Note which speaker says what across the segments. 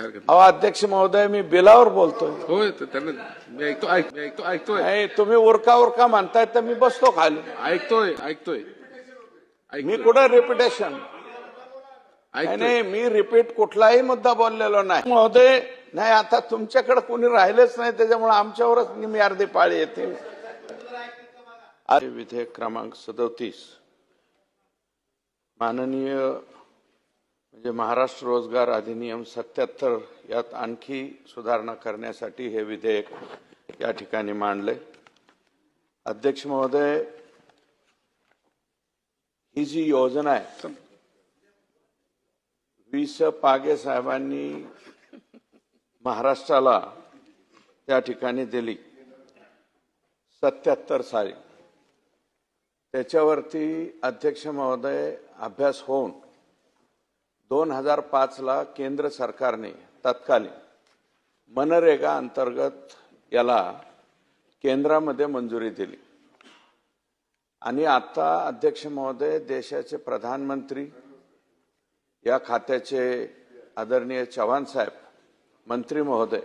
Speaker 1: काय हरकत
Speaker 2: अहो अध्यक्ष महोदय, मी बिलावर बोलतोय.
Speaker 1: नाही. होय तर त्यांना मी ऐकतोय
Speaker 2: नाही, तुम्ही उरका उरका म्हणताय तर मी बसतो खाली.
Speaker 1: ऐकतोय
Speaker 2: मी कुठं रिपिटेशन नाही, मी रिपीट कुठलाही मुद्दा बोललेलो नाही महोदय. नाही, आता तुमच्याकडे कोणी राहिलेच नाही, त्याच्यामुळे आमच्यावरच निम्मी अर्धी पाळी येते. विधेयक क्रमांक 37 माननीय म्हणजे महाराष्ट्र रोजगार अधिनियम 77 यात आणखी सुधारणा करण्यासाठी हे विधेयक या ठिकाणी मांडले. अध्यक्ष महोदय, ही जी योजना आहे वी.स. पागे साहेबांनी महाराष्ट्राला त्या ठिकाणी दिली 77 साली. त्याच्यावरती अध्यक्ष महोदय अभ्यास होऊन 2005 ला केंद्र सरकारने तत्कालीन मनरेगा अंतर्गत याला केंद्रामध्ये मंजुरी दिली. आणि आता अध्यक्ष महोदय देशाचे प्रधानमंत्री या खात्याचे आदरणीय चव्हाण साहेब मंत्री महोदय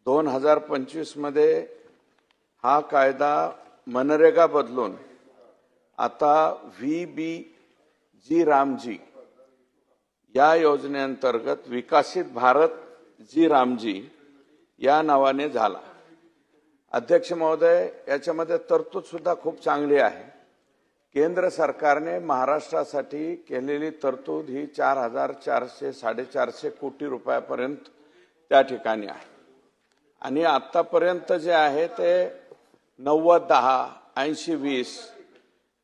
Speaker 2: 2025 मध्ये हा कायदा मनरेगा बदलून आता VBG रामजी या योजनेअंतर्गत विकसित भारत जी रामजी या नावाने झाला. अध्यक्ष महोदय, याच्यामध्ये तरतूद सुद्धा खूप चांगली आहे. केंद्र सरकारने महाराष्ट्रासाठी केलेली तरतूद ही 4,400-450 कोटी रुपयापर्यंत त्या ठिकाणी आहे. आणि आतापर्यंत जे आहे ते 90-10, 80-20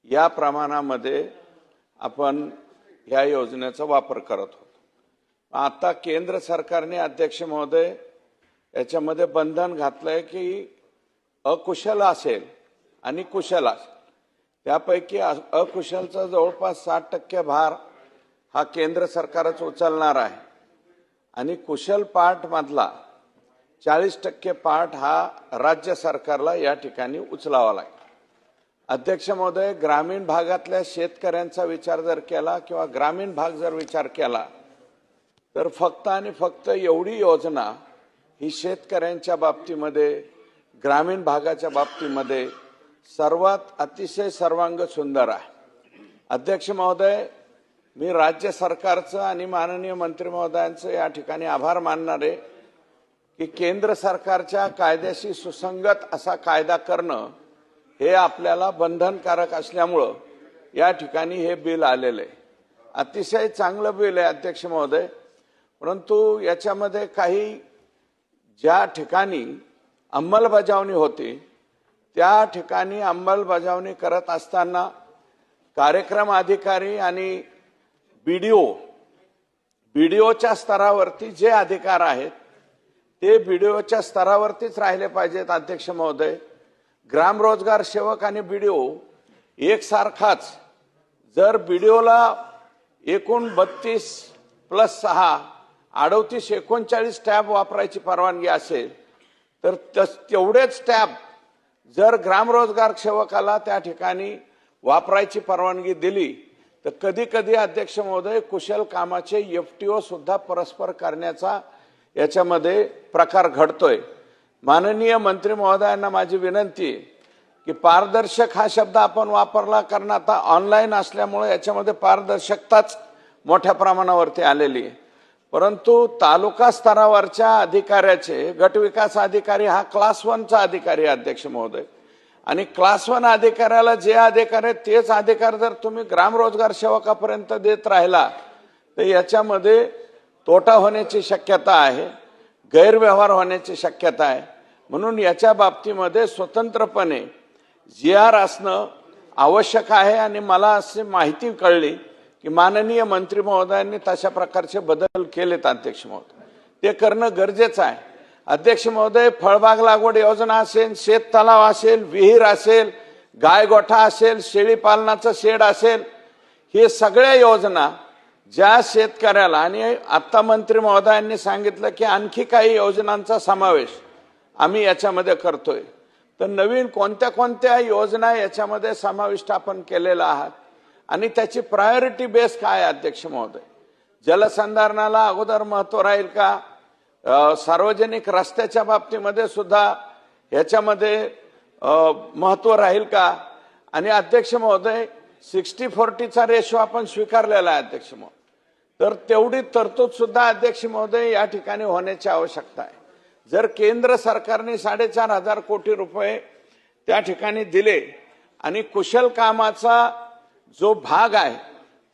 Speaker 2: या प्रमाणामध्ये आपण या योजनेचा वापर करत होतो. आता केंद्र सरकारने अध्यक्ष महोदय याच्यामध्ये बंधन घातलंय की अकुशल असेल आणि कुशल असेल त्यापैकी अकुशलचा जवळपास 60% भार हा केंद्र सरकारच उचलणार आहे आणि कुशल पार्ट मधला 40% पार्ट हा राज्य सरकारला या ठिकाणी उचलावा लागेल. अध्यक्ष महोदय, ग्रामीण भागातल्या शेतकऱ्यांचा विचार जर केला किंवा ग्रामीण भाग जर विचार केला तर फक्त आणि फक्त एवढी योजना ही शेतकऱ्यांच्या बाबतीमध्ये ग्रामीण भागाच्या बाबतीमध्ये सर्वात अतिशय सर्वांग सुंदर आहे. अध्यक्ष महोदय, मी राज्य सरकारचं आणि माननीय मंत्री महोदयांचं या ठिकाणी आभार मानणार आहे की केंद्र सरकारच्या कायद्याशी सुसंगत असा कायदा करणं हे आपल्याला बंधनकारक असल्यामुळं या ठिकाणी हे बिल आलेलं आहे. अतिशय चांगलं बिल आहे अध्यक्ष महोदय. परंतु याच्यामध्ये काही ज्या ठिकाणी अंमलबजावणी होती त्या ठिकाणी अंमलबजावणी करत असताना कार्यक्रम अधिकारी आणि बीडीओच्या स्तरावरती जे अधिकार आहेत ते बीडीओच्या स्तरावरतीच राहिले पाहिजेत. अध्यक्ष महोदय, ग्राम रोजगार सेवक आणि बीडीओ एकसारखाच जर बीडीओला एकूण 32+6 38-39 टॅब वापरायची परवानगी असेल तर तेवढेच टॅब जर ग्राम रोजगार सेवकाला त्या ठिकाणी वापरायची परवानगी दिली तर कधी कधी अध्यक्ष महोदय कुशल कामाचे FTO सुद्धा परस्पर करण्याचा याच्यामध्ये प्रकार घडतोय. माननीय मंत्री महोदयांना माझी विनंती आहे की पारदर्शक हा शब्द आपण वापरला कारण आता ऑनलाईन असल्यामुळे याच्यामध्ये पारदर्शकताच मोठ्या प्रमाणावरती आलेली आहे. परंतु तालुका स्तरावरच्या अधिकाऱ्याचे गटविकास अधिकारी हा क्लास 1 चा अधिकारी आहे अध्यक्ष महोदय. आणि क्लास 1 अधिकाऱ्याला जे अधिकार आहेत तेच अधिकार जर तुम्ही ग्राम रोजगार सेवकापर्यंत देत राहिला तर याच्यामध्ये तोटा होण्याची शक्यता आहे, गैरव्यवहार होण्याची शक्यता आहे. म्हणून याच्या बाबतीमध्ये स्वतंत्रपणे GR असणं आवश्यक आहे. आणि मला अशी माहिती कळली की माननीय मंत्री महोदयांनी तशा प्रकारचे बदल केलेत अध्यक्ष महोदय. ते करणं गरजेचं आहे. अध्यक्ष महोदय, फळबाग लागवड योजना असेल, शेत तलाव असेल, विहीर असेल, गायगोठा असेल, शेळी पालनाचं शेड असेल, हे सगळ्या योजना ज्या शेतकऱ्याला आणि आता मंत्री महोदयांनी सांगितलं की आणखी काही योजनांचा समावेश आम्ही याच्यामध्ये करतोय. तर नवीन कोणत्या कोणत्या योजना याच्यामध्ये समाविष्ट आपण केलेल्या आहात आणि त्याची प्रायोरिटी बेस काय अध्यक्ष महोदय. जलसंधारणाला अगोदर महत्व राहील का? सार्वजनिक रस्त्याच्या बाबतीमध्ये सुद्धा याच्यामध्ये महत्व राहील का? आणि अध्यक्ष महोदय 60-40चा रेशो आपण स्वीकारलेला आहे अध्यक्ष महोदय, तर तेवढी तरतूद सुद्धा अध्यक्ष महोदय या ठिकाणी होण्याची आवश्यकता आहे. जर केंद्र सरकारने 4,500 कोटी रुपये त्या ठिकाणी दिले आणि कुशल कामाचा जो भाग आहे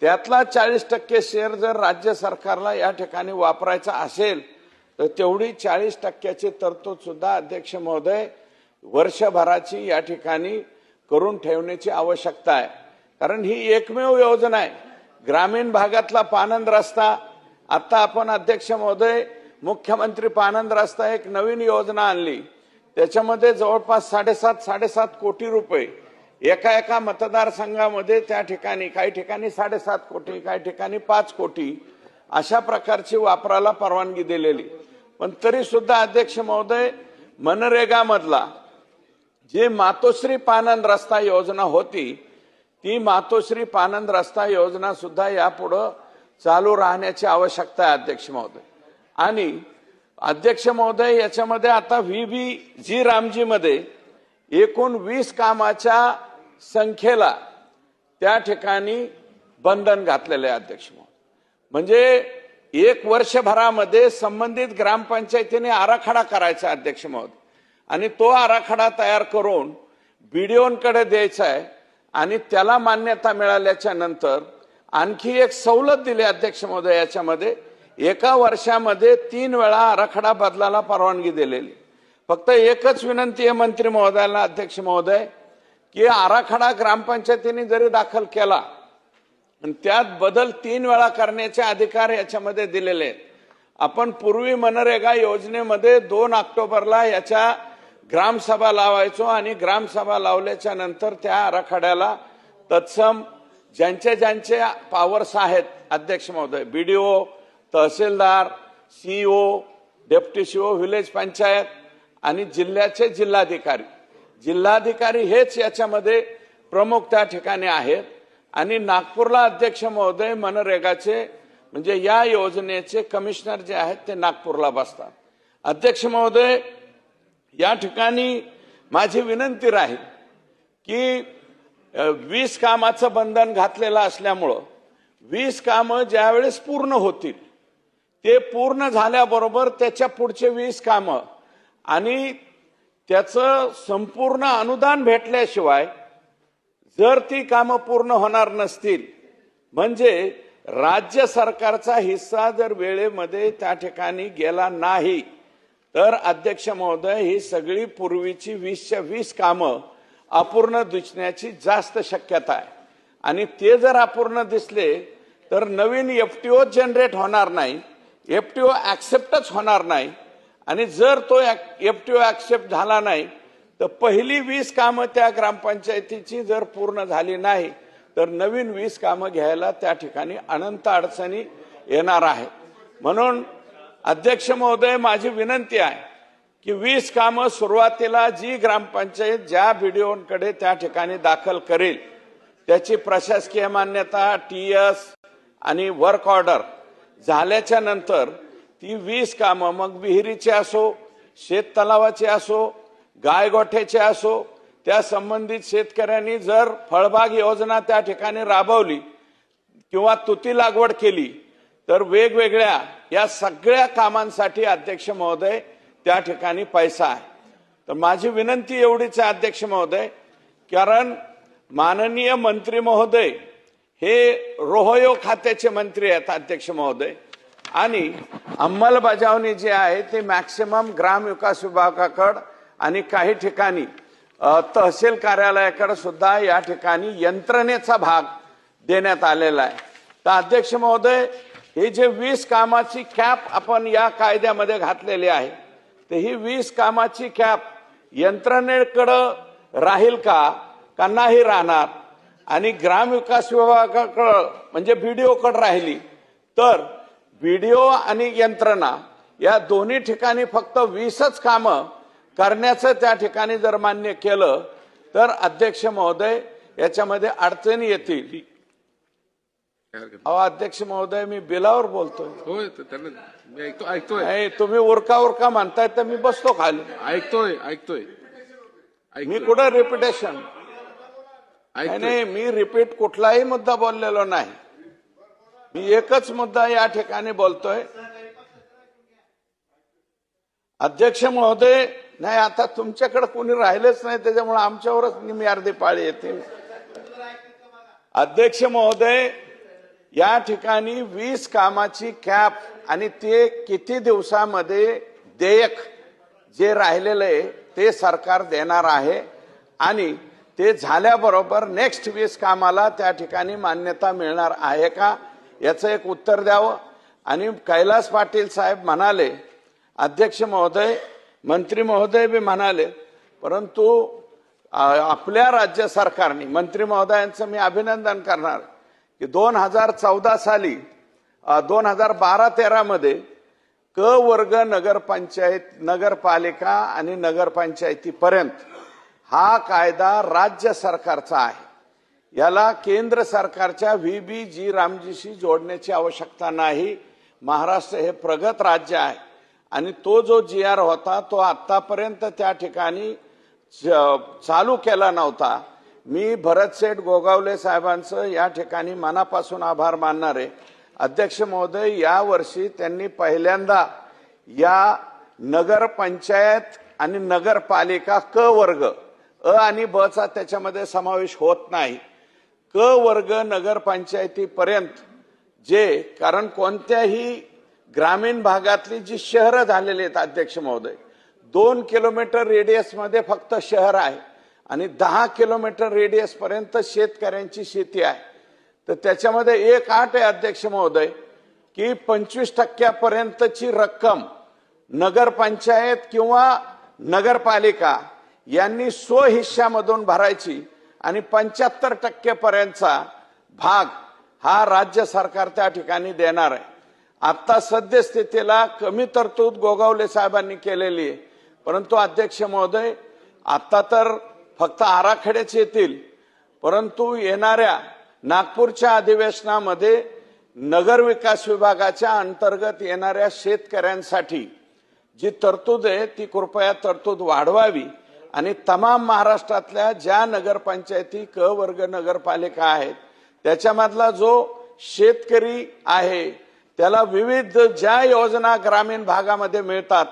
Speaker 2: त्यातला 40% शेअर जर राज्य सरकारला या ठिकाणी वापरायचा असेल तर तेवढी 40%ची तरतूद सुद्धा अध्यक्ष महोदय वर्षभराची या ठिकाणी करून ठेवण्याची आवश्यकता आहे. कारण ही एकमेव योजना आहे. ग्रामीण भागातला पानंद रस्ता, आता आपण अध्यक्ष महोदय मुख्यमंत्री पानंद रस्ता एक नवीन योजना आणली, त्याच्यामध्ये जवळपास 7.5 कोटी रुपये एका मतदारसंघामध्ये त्या ठिकाणी, काही ठिकाणी 7.5 कोटी, काही ठिकाणी 5 कोटी अशा प्रकारची वापराला परवानगी दिलेली. पण तरी सुद्धा अध्यक्ष महोदय मनरेगा मधला जे मातोश्री पानंद रस्ता योजना होती ती मातोश्री पानंद रस्ता योजना सुद्धा यापुढे चालू राहण्याची आवश्यकता आहे अध्यक्ष महोदय. आणि अध्यक्ष महोदय याच्यामध्ये आता VBG रामजी मध्ये एकूण 20 कामाच्या संख्येला त्या ठिकाणी बंधन घातलेले आहे अध्यक्ष महोदय. म्हणजे 1 वर्षभरामध्ये संबंधित ग्रामपंचायतीने आराखडा करायचा अध्यक्ष महोदय, आणि तो आराखडा तयार करून BDOंकडे द्यायचा आहे आणि त्याला मान्यता मिळाल्याच्या नंतर आणखी एक सवलत दिली अध्यक्ष महोदय. याच्यामध्ये 1 वर्षामध्ये 3 वेळा आराखडा बदलाला परवानगी दिलेली. फक्त एकच विनंती आहे मंत्री महोदयाला अध्यक्ष महोदय की आराखडा ग्रामपंचायतीने जरी दाखल केला आणि त्यात बदल 3 वेळा करण्याचे अधिकार याच्यामध्ये दिलेले आहेत. आपण पूर्वी मनरेगा योजनेमध्ये 2 ऑक्टोबरला याच्या ग्रामसभा लावायचो आणि ग्रामसभा लावल्याच्या नंतर त्या आराखड्याला तत्सम ज्यांचे पॉवर्स आहेत अध्यक्ष महोदय, BDO, तहसीलदार, CO, deputy CO, village panchayat आणि जिल्ह्याचे जिल्हाधिकारी हेच याच्यामध्ये प्रमुख त्या ठिकाणी आहेत. आणि नागपूरला अध्यक्ष महोदय मनरेगाचे म्हणजे या योजनेचे कमिशनर जे आहेत ते नागपूरला बसतात. अध्यक्ष महोदय या ठिकाणी माझी विनंती राहील की 20 कामाचं बंधन घातलेलं असल्यामुळं 20 कामं ज्यावेळेस पूर्ण होतील ते पूर्ण झाल्याबरोबर त्याच्या पुढचे 20 कामं आणि त्याचं संपूर्ण अनुदान भेटल्याशिवाय जर ती कामं पूर्ण होणार नसतील म्हणजे राज्य सरकारचा हिस्सा जर वेळेमध्ये त्या ठिकाणी गेला नाही तर अध्यक्ष महोदय ही सगळी पूर्वीची 20च्या 20 कामं अपूर्ण दिसण्याची जास्त शक्यता आहे. आणि ते जर अपूर्ण दिसले तर नवीन FTO जनरेट होणार नाही, FTO ऍक्सेप्टच होणार नाही. आणि जर तो FTO ऍक्सेप्ट झाला नाही तर पहिली 20 कामं त्या ग्रामपंचायतीची जर पूर्ण झाली नाही तर नवीन 20 कामं घ्यायला त्या ठिकाणी अनंत अडचणी येणार आहेत. म्हणून अध्यक्ष महोदय माझी विनंती आहे की 20 कामं सुरुवातीला जी ग्रामपंचायत ज्या BDOंकडे त्या ठिकाणी दाखल करेल त्याची प्रशासकीय मान्यता, TS आणि वर्क ऑर्डर झाल्याच्या नंतर ती 20 कामं मग विहिरीचे असो, शेततलावाचे असो, गायगोठ्याचे असो, त्या संबंधित शेतकऱ्यांनी जर फळबाग योजना त्या ठिकाणी राबवली किंवा तुती लागवड केली तर वेगवेगळ्या या सगळ्या कामांसाठी अध्यक्ष महोदय त्या ठिकाणी पैसा आहे. तर माझी विनंती एवढीच आहे अध्यक्ष महोदय, कारण माननीय मंत्री महोदय हे रोहयो खात्याचे मंत्री आहेत अध्यक्ष महोदय, आणि अंमलबजावणी जी आहे ते मॅक्सिमम ग्राम विकास विभागाकडे आणि काही ठिकाणी तहसील कार्यालयाकडे सुद्धा या ठिकाणी यंत्रणेचा भाग देण्यात आलेला आहे. तर अध्यक्ष महोदय हे जे 20 कामाची कॅप आपण या कायद्यामध्ये घातलेली आहे तर ही 20 कामाची कॅप यंत्रणेकडे राहील का नाही राहणार, आणि ग्रामविकास विभागाकडे म्हणजे BDOकडे राहिली तर BDO आणि यंत्रणा या दोन्ही ठिकाणी फक्त 20च कामं करण्याचं त्या ठिकाणी जर मान्य केलं तर अध्यक्ष महोदय याच्यामध्ये अडचणी येतील.
Speaker 1: काय हरकत
Speaker 2: अहो अध्यक्ष महोदय, मी बिलावर बोलतोय.
Speaker 1: नाही. होय तर त्यांना मी ऐकतोय
Speaker 2: नाही, तुम्ही उरका उरका म्हणताय तर मी बसतो खाली.
Speaker 1: ऐकतोय
Speaker 2: मी कुठं रिपिटेशन नाही, मी रिपीट कुठलाही मुद्दा बोललेलो नाही. मी एकच मुद्दा या ठिकाणी बोलतोय. अध्यक्ष महोदय, नाही आता तुमच्याकडे कोणी राहिलेच नाही, त्याच्यामुळे आमच्यावरच मी अर्धी पाळी येते. अध्यक्ष महोदय, या ठिकाणी 20 कामाची कॅप आणि ते किती दिवसामध्ये देयक जे राहिलेलं आहे ते सरकार देणार आहे आणि ते झाल्याबरोबर नेक्स्ट 20 कामाला त्या ठिकाणी मान्यता मिळणार आहे का याचं एक उत्तर द्यावं. आणि कैलास पाटील साहेब म्हणाले, अध्यक्ष महोदय, मंत्री महोदय बी म्हणाले, परंतु आपल्या राज्य सरकारने, मंत्री महोदयांचं मी अभिनंदन करणार की 2014 साली 2012-13 मध्ये क वर्ग नगरपंचायत, नगरपालिका आणि नगरपंचायतीपर्यंत हा कायदा राज्य सरकारचा आहे. याला केंद्र सरकारच्या VBG रामजीशी जोडण्याची आवश्यकता नाही. महाराष्ट्र हे प्रगत राज्य आहे आणि तो जो GR होता तो आतापर्यंत त्या ठिकाणी चालू केला नव्हता. मी भरतसेठ गोगावले साहेबांचं या ठिकाणी मनापासून आभार मानणार आहे. अध्यक्ष महोदय, या वर्षी त्यांनी पहिल्यांदा या नगरपंचायत आणि नगरपालिका क वर्ग, अ आणि ब चा त्याच्यामध्ये समावेश होत नाही, क वर्ग नगरपंचायतीपर्यंत जे, कारण कोणत्याही ग्रामीण भागातली जी शहरं झालेली आहेत अध्यक्ष महोदय, 2 किलोमीटर रेडियस मध्ये फक्त शहर आहे आणि 10 किलोमीटर रेडियस पर्यंत शेतकऱ्यांची शेती आहे. तर त्याच्यामध्ये एक अट आहे अध्यक्ष महोदय की 25% रक्कम नगरपंचायत किंवा नगरपालिका यांनी स्वहिश्यामधून भरायची आणि 75% पर्यंतचा भाग हा राज्य सरकार त्या ठिकाणी देणार आहे. आता सद्यस्थितीला कमी तरतूद गोगावले साहेबांनी केलेली आहे, परंतु अध्यक्ष महोदय, आता तर फक्त आराखड्याच येतील, परंतु येणाऱ्या नागपूरच्या अधिवेशनामध्ये नगर विकास विभागाच्या अंतर्गत येणाऱ्या शेतकऱ्यांसाठी जी तरतूद आहे ती कृपया तरतूद वाढवावी आणि तमाम महाराष्ट्रातल्या ज्या नगरपंचायती क वर्ग नगरपालिका आहेत त्याच्यामधला जो शेतकरी आहे त्याला विविध ज्या योजना ग्रामीण भागामध्ये मिळतात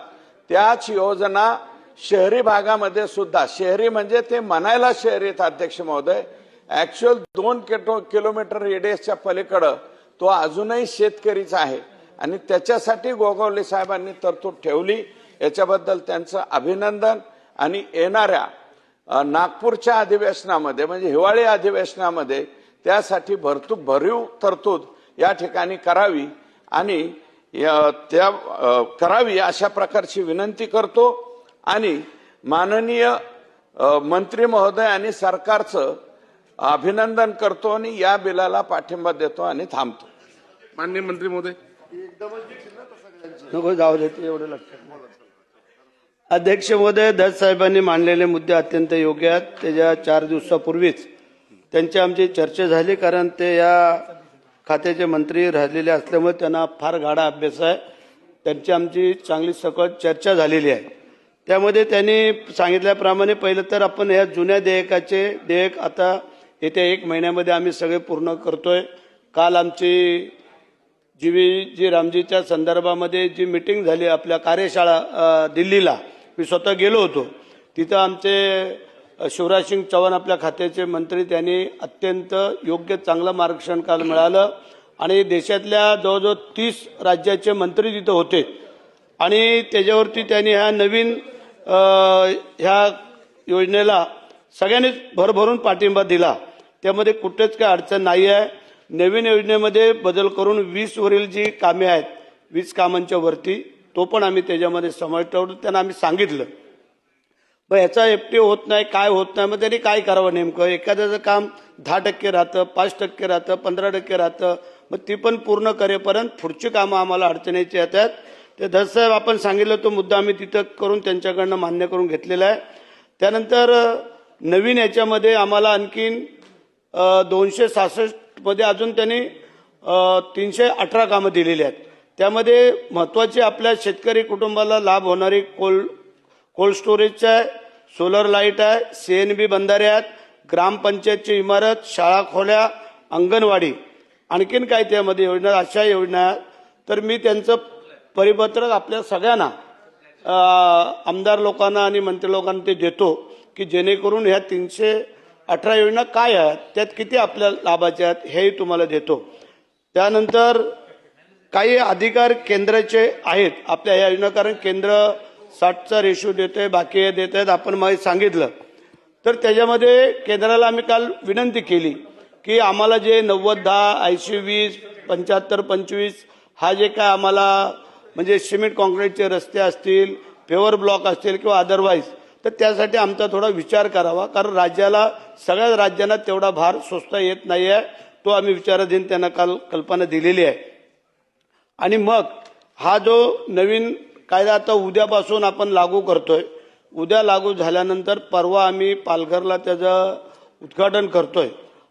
Speaker 2: त्याच योजना शहरी भागामध्ये सुद्धा, शहरी म्हणजे ते म्हणायला शहरी आहेत अध्यक्ष महोदय, ऍक्च्युअल 2 किलोमीटर रेडियसच्या पलीकडे तो अजूनही शेतकरीच आहे आणि त्याच्यासाठी गोगावले साहेबांनी तरतूद ठेवली. याच्याबद्दल त्यांचं अभिनंदन. आणि येणाऱ्या नागपूरच्या अधिवेशनामध्ये म्हणजे हिवाळी अधिवेशनामध्ये त्यासाठी भरीव तरतूद या ठिकाणी करावी आणि त्या करावी अशा प्रकारची विनंती करतो आणि माननीय मंत्री महोदय आणि सरकारचं अभिनंदन करतो आणि या बिलाला पाठिंबा देतो आणि थांबतो.
Speaker 1: माननीय मंत्री महोदय,
Speaker 3: नको जाऊ देते एवढं लक्षात. अध्यक्ष महोदय, दत्त साहेबांनी मांडलेले मुद्दे अत्यंत योग्य आहेत. त्याच्या 4 दिवसापूर्वीच त्यांची आमची चर्चा झाली, कारण ते या खात्याचे मंत्री राहिलेले असल्यामुळे त्यांना फार गाढा अभ्यास आहे. त्यांची आमची चांगली सकट चर्चा झालेली आहे. त्यामध्ये त्यांनी सांगितल्याप्रमाणे पहिलं तर आपण या जुन्या देयकाचे देयक आता येत्या 1 महिन्यामध्ये आम्ही सगळे पूर्ण करतोय. काल आमची जी रामजीच्या संदर्भामध्ये जी मीटिंग झाली आपल्या कार्यशाळा दिल्लीला, मी स्वतः गेलो होतो. तिथं आमचे शिवराज सिंग चौहान आपल्या खात्याचे मंत्री, त्यांनी अत्यंत योग्य चांगलं मार्गदर्शन काल मिळालं आणि देशातल्या जवळजवळ 30 राज्याचे मंत्री तिथं होते आणि त्याच्यावरती त्यांनी ह्या नवीन ह्या योजनेला सगळ्यांनीच भरभरून पाठिंबा दिला. त्यामध्ये कुठेच काही अडचण नाही आहे. नवीन योजनेमध्ये बदल करून 20 वरील जी कामे आहेत, 20 कामांच्या वरती, तो पण आम्ही त्याच्यामध्ये समावेश ठेवतो. त्यांना आम्ही सांगितलं मग ह्याचा FT होत नाही, काय होत नाही, मग त्यांनी काय करावं नेमकं. एखाद्याचं काम 10% राहतं, 5% राहतं, 15% राहतं, मग ती पण पूर्ण करेपर्यंत पुढची कामं आम्हाला अडचणीची येतात. ते दत्तसाहेब आपण सांगितलं तो मुद्दा आम्ही तिथं करून त्यांच्याकडनं मान्य करून घेतलेला आहे. त्यानंतर नवीन याच्यामध्ये आम्हाला आणखीन 266 मध्ये अजून त्यांनी 318 कामं दिलेली आहेत. त्यामध्ये महत्त्वाची आपल्या शेतकरी कुटुंबाला लाभ होणारी कोल्ड स्टोरेजचं आहे, सोलर लाईट आहे, CNB बंधारे आहेत, ग्रामपंचायतची इमारत, शाळा खोल्या, अंगणवाडी, आणखीन काय त्यामध्ये योजना, अशा योजना आहेत. तर मी त्यांचं परिपत्रक आपल्या सगळ्यांना आमदार लोकांना आणि मंत्री लोकांना ते देतो की जेणेकरून ह्या 318 योजना काय आहेत, त्यात किती आपल्या लाभाच्या आहेत हेही तुम्हाला देतो. त्यानंतर काही अधिकार केंद्राचे आहेत आपल्या ह्या योजना, कारण केंद्र 60चा रेशो देत आहे, बाकी देत आहेत, आपण मागे सांगितलं. तर त्याच्यामध्ये केंद्राला आम्ही काल विनंती केली की आम्हाला जे 90-10, 80-20, 75-25 हा जे काय आम्हाला म्हणजे सिमेंट कॉन्क्रीटचे रस्ते असतील, पेवर ब्लॉक असतील किंवा अदरवाईज, तर त्यासाठी आमचा थोडा विचार करावा, कारण राज्याला सगळ्याच राज्यांना तेवढा भार सोसता येत नाही आहे. तो आम्ही विचाराधीन त्यांना काल कल्पना दिलेली आहे. आणि मग हा जो नवीन कायदा आता उद्यापासून आपण लागू करतोय, उद्या लागू झाल्यानंतर परवा आम्ही पालघरला त्याचं उद्घाटन करतोय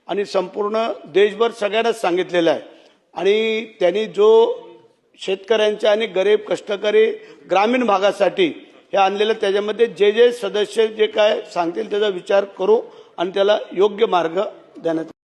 Speaker 3: आणि संपूर्ण देशभर सगळ्यांनाच सांगितलेलं आहे. आणि त्यांनी जो शेतकऱ्यांच्या आणि गरीब कष्टकरी ग्रामीण भागासाठी हे आणलेलं, त्याच्यामध्ये जे जे सदस्य जे काय सांगतील त्याचा विचार करू आणि त्याला योग्य मार्ग देण्यात